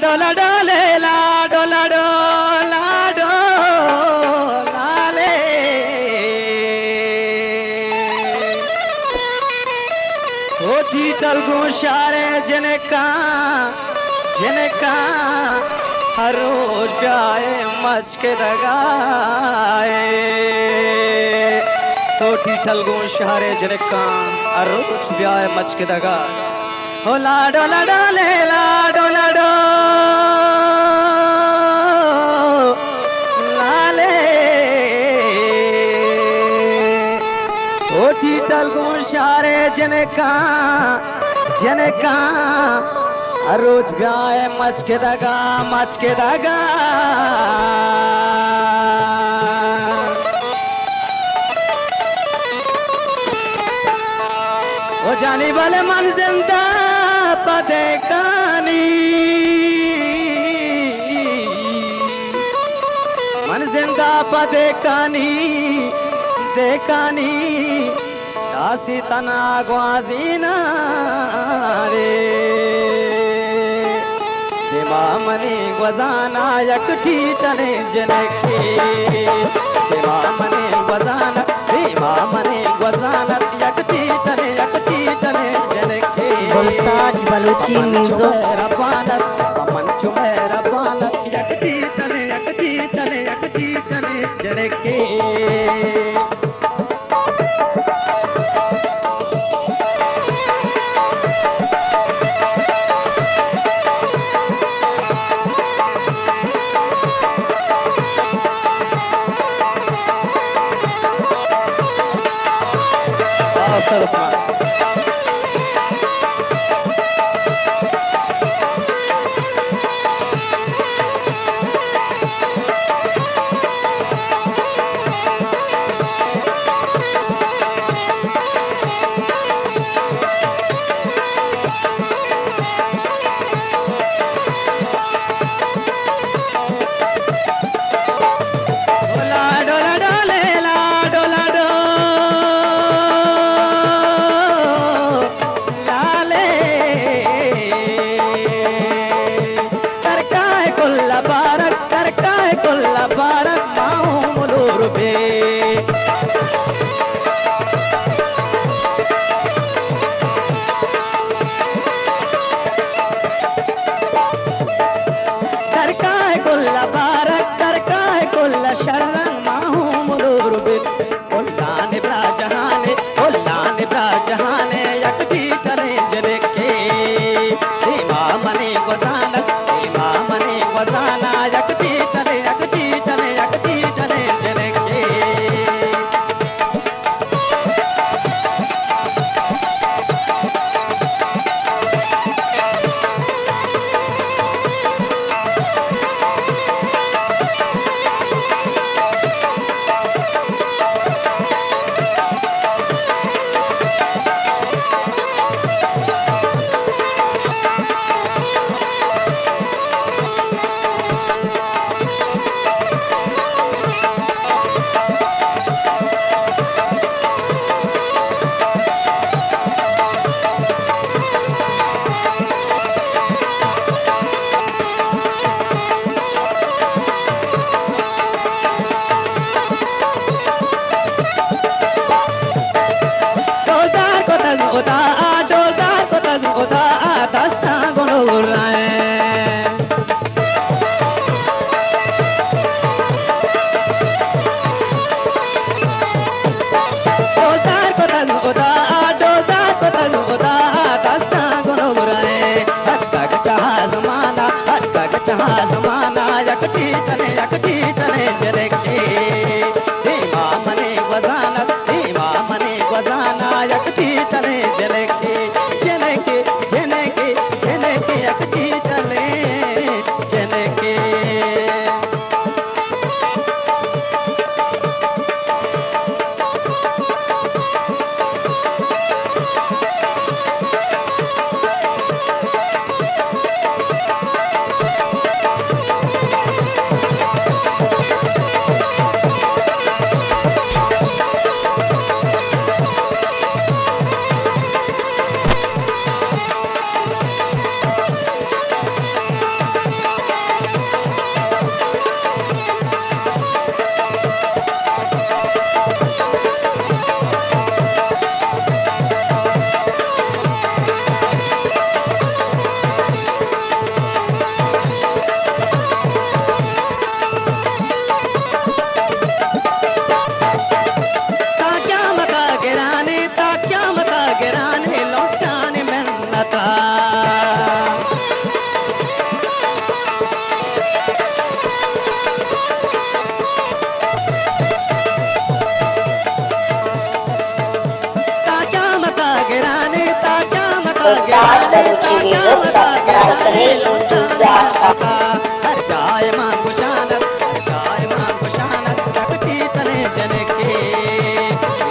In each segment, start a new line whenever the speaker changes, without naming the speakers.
डोला डोले ला डोला डोला डोला ले कोठी टलगु शारे जिनका हर रोज गाए मच के दगाए कोठी टलगु शारे जिनका हर रोज गाए मच के दगाए हो लाडो लाडो ले लाडो लाडो लाले कोठी टलगु शारे जिनका हर रोज गाए मच के दगा ओ जानी वाले मन जिंदा पदे कानी मन जिंदा पदे कानी देकानी दासी तना ग्वाजीना रे देवा मनी ग्वजाना यकठी टने जनके देवा मनी ग्वजाना यकठी टने जनके
मुमताज बलूची म्यूजिक
रबानत मंचु में रबानत यकठी टने जनके
ताज बलूची म्यूजिक सब्सक्राइब करें youtube.com।
हर जाए मां खुशानत, हर जाए मां खुशानत, रखती चले जनके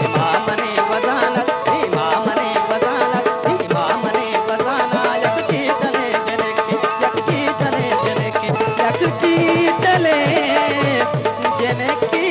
इमाम ने वजानत, इमाम ने वजानत, इमाम ने वजाना, यकती चले जनके, यकती चले जनके, यकती चले जनके।